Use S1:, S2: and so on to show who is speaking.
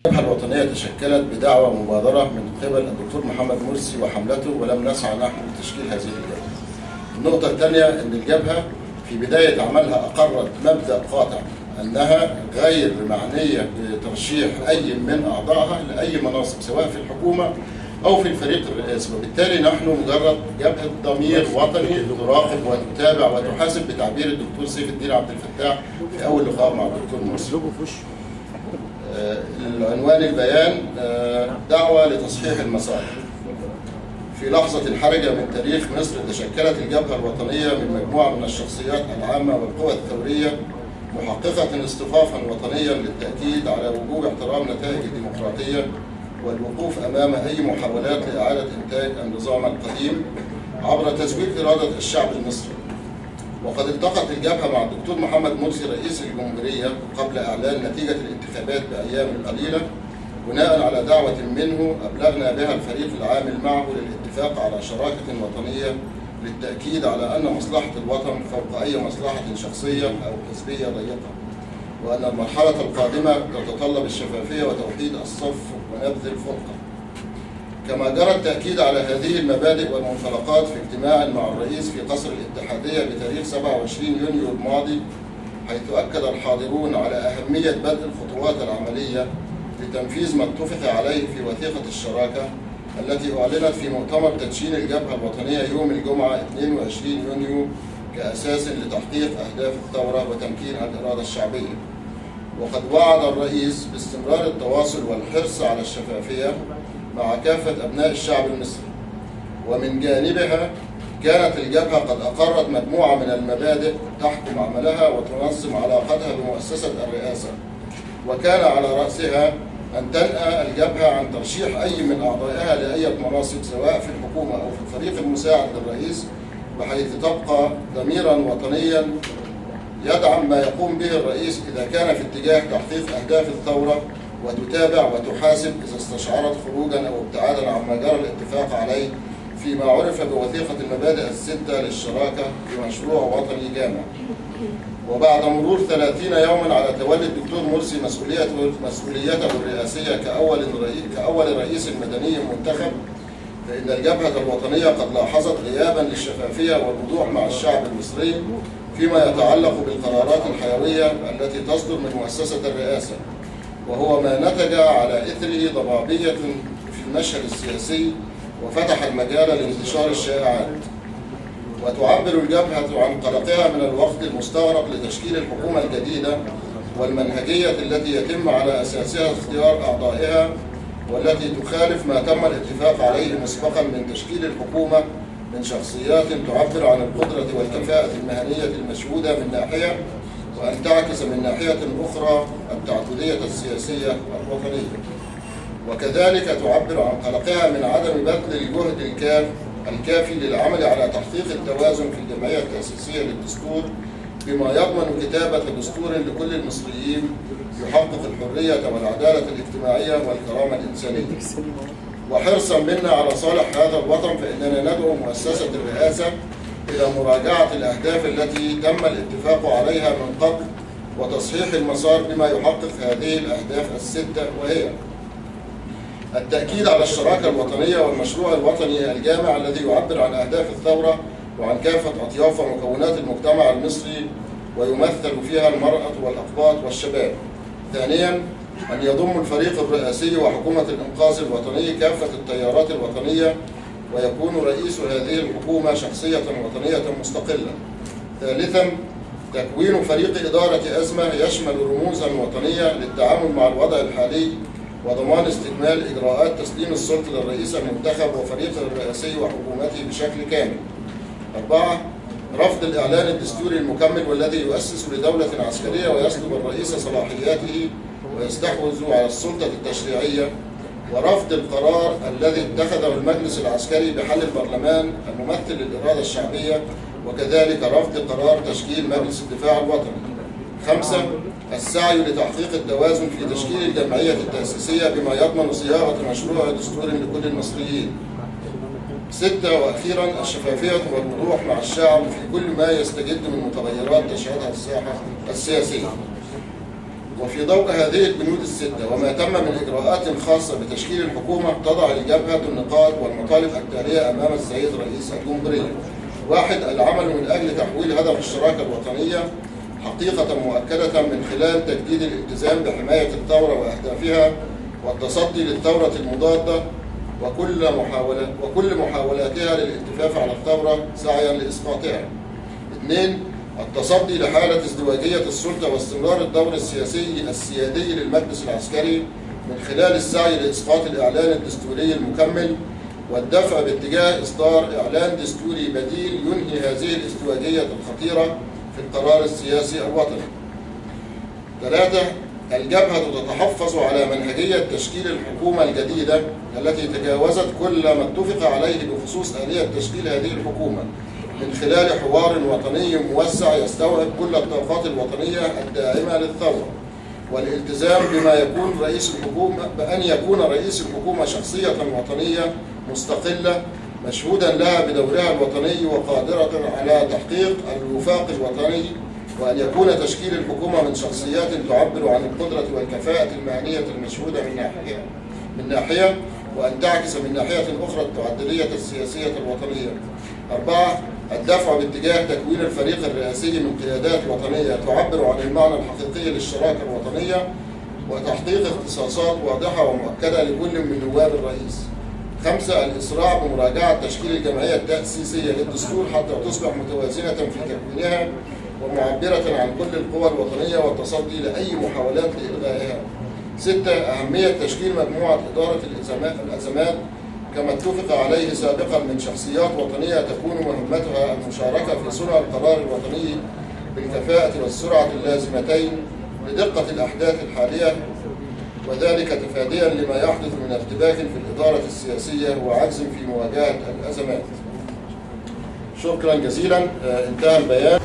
S1: الجبهة الوطنية تشكلت بدعوى مبادرة من قبل الدكتور محمد مرسي وحملته، ولم نسعى نحن لتشكيل هذه الجبهة. النقطة الثانية أن الجبهة في بداية عملها أقرت مبدأ قاطع أنها غير معنية بترشيح أي من أعضائها لأي مناصب سواء في الحكومة أو في الفريق الرئاسي، وبالتالي نحن مجرد جبهة ضمير وطني تراقب وتتابع وتحاسب بتعبير الدكتور سيف الدين عبد الفتاح في أول لقاء مع الدكتور مرسي. العنوان البيان دعوة لتصحيح المسار. في لحظة حرجة من تاريخ مصر تشكلت الجبهة الوطنية من مجموعة من الشخصيات العامة والقوى الثورية محققة اصطفافا وطنيا للتأكيد على وجوب احترام نتائج الديمقراطية والوقوف أمام أي محاولات لإعادة إنتاج النظام القديم عبر تزويد إرادة الشعب المصري. وقد التقت الجبهة مع الدكتور محمد مرسي رئيس الجمهورية قبل إعلان نتيجة الانتخابات بأيام قليلة، بناء على دعوة منه أبلغنا بها الفريق العامل معه للاتفاق على شراكة وطنية للتأكيد على أن مصلحة الوطن فوق أي مصلحة شخصية أو حزبية ضيقة، وأن المرحلة القادمة تتطلب الشفافية وتوحيد الصف ونبذ الفرقة. كما جرى التأكيد على هذه المبادئ والمنطلقات في اجتماع مع الرئيس في قصر الاتحادية بتاريخ 27 يونيو الماضي، حيث أكد الحاضرون على أهمية بدء الخطوات العملية لتنفيذ ما اتفق عليه في وثيقة الشراكة التي أعلنت في مؤتمر تدشين الجبهة الوطنية يوم الجمعة 22 يونيو كأساس لتحقيق أهداف الثورة وتمكين الإرادة الشعبية. وقد وعد الرئيس باستمرار التواصل والحرص على الشفافية مع كافة أبناء الشعب المصري. ومن جانبها كانت الجبهة قد أقرت مجموعة من المبادئ تحكم عملها وتنظم علاقتها بمؤسسة الرئاسة، وكان على رأسها أن تنأى الجبهة عن ترشيح أي من أعضائها لأي مناصب سواء في الحكومة أو في الفريق المساعد للرئيس، بحيث تبقى ضميرا وطنيا يدعم ما يقوم به الرئيس إذا كان في اتجاه تحقيق أهداف الثورة، وتتابع وتحاسب إذا استشعرت خروجا أو ابتعادا عما جرى الاتفاق عليه فيما عرف بوثيقة المبادئ الستة للشراكة بمشروع وطني جامع. وبعد مرور 30 يوما على تولي الدكتور مرسي مسؤوليته الرئاسية كأول رئيس مدني منتخب، فإن الجبهة الوطنية قد لاحظت غيابا للشفافية والوضوح مع الشعب المصري فيما يتعلق بالقرارات الحيوية التي تصدر من مؤسسة الرئاسة، وهو ما نتج على إثره ضبابية في المشهد السياسي وفتح المجال لانتشار الشائعات. وتعبر الجبهة عن قلقها من الوقت المستغرق لتشكيل الحكومة الجديدة والمنهجية التي يتم على أساسها اختيار أعضائها، والتي تخالف ما تم الاتفاق عليه مسبقا من تشكيل الحكومة من شخصيات تعبر عن القدرة والكفاءة المهنية المشهودة من ناحية، وأن تعكس من ناحية أخرى التعددية السياسية الوطنية. وكذلك تعبر عن قلقها من عدم بذل الجهد الكافي للعمل على تحقيق التوازن في الجمعية التأسيسية للدستور، بما يضمن كتابة دستور لكل المصريين يحقق الحرية والعدالة الاجتماعية والكرامة الإنسانية. وحرصا منا على صالح هذا الوطن، فإننا ندعو مؤسسة الرئاسة إلى مراجعة الأهداف التي تم الاتفاق عليها من قبل وتصحيح المسار بما يحقق هذه الأهداف الستة، وهي التأكيد على الشراكة الوطنية والمشروع الوطني الجامع الذي يعبر عن أهداف الثورة وعن كافة أطياف ومكونات المجتمع المصري، ويمثل فيها المرأة والأقباط والشباب. ثانيا، أن يضم الفريق الرئاسي وحكومة الإنقاذ الوطني كافة التيارات الوطنية، ويكون رئيس هذه الحكومة شخصية وطنية مستقلة. ثالثا، تكوين فريق إدارة أزمة يشمل رموزا وطنية للتعامل مع الوضع الحالي وضمان استكمال إجراءات تسليم السلطة للرئيس المنتخب وفريقه الرئاسي وحكومته بشكل كامل. 4. رفض الإعلان الدستوري المكمل والذي يؤسس لدولة عسكرية ويسلب الرئيس صلاحياته ويستحوذ على السلطة التشريعية، ورفض القرار الذي اتخذه المجلس العسكري بحل البرلمان الممثل للإرادة الشعبية، وكذلك رفض قرار تشكيل مجلس الدفاع الوطني. 5. السعي لتحقيق التوازن في تشكيل الجمعية التأسيسية بما يضمن صياغة مشروع دستور لكل المصريين. 6. وأخيرا الشفافية والوضوح مع الشعب في كل ما يستجد من متغيرات تشهدها الساحة السياسية. وفي ضوء هذه البنود الستة وما تم من إجراءات خاصة بتشكيل الحكومة، تضع الجبهة النقاط والمطالب التالية أمام السيد رئيس الجمهورية. 1. العمل من أجل تحويل هدف الشراكة الوطنية حقيقة مؤكدة من خلال تجديد الالتزام بحماية الثورة وأهدافها والتصدي للثورة المضادة وكل محاولاتها للالتفاف على الثورة سعيا لإسقاطها. 2. التصدي لحالة ازدواجية السلطة واستمرار الدور السيادي للمجلس العسكري من خلال السعي لإسقاط الإعلان الدستوري المكمل والدفع باتجاه إصدار إعلان دستوري بديل ينهي هذه الازدواجية الخطيرة في القرار السياسي الوطني. 3. الجبهة تتحفظ على منهجية تشكيل الحكومة الجديدة التي تجاوزت كل ما اتفق عليه بخصوص آلية تشكيل هذه الحكومة من خلال حوار وطني موسع يستوعب كل الطاقات الوطنية الداعمة للثورة، والالتزام بأن يكون رئيس الحكومة شخصية وطنية مستقلة مشهودا لها بدورها الوطني وقادرة على تحقيق الوفاق الوطني، وأن يكون تشكيل الحكومة من شخصيات تعبر عن القدرة والكفاءة المهنية المشهودة من ناحية وأن تعكس من ناحية أخرى التعددية السياسية الوطنية. 4. الدفع باتجاه تكوين الفريق الرئاسي من قيادات وطنية تعبر عن المعنى الحقيقي للشراكة الوطنية وتحقيق اختصاصات واضحة ومؤكدة لكل من نواب الرئيس. 5. الإسراع بمراجعة تشكيل الجمعية التأسيسية للدستور حتى تصبح متوازنة في تكوينها ومعبرة عن كل القوى الوطنية والتصدي لأي محاولات لإلغائها. 6. أهمية تشكيل مجموعة إدارة الأزمات كما اتفق عليه سابقا من شخصيات وطنية تكون مهمتها المشاركة في صنع القرار الوطني بالكفاءة والسرعة اللازمتين لدقة الأحداث الحالية، وذلك تفاديا لما يحدث من ارتباك في الإدارة السياسية وعجز في مواجهة الأزمات. شكرا جزيلا. انتهى البيان.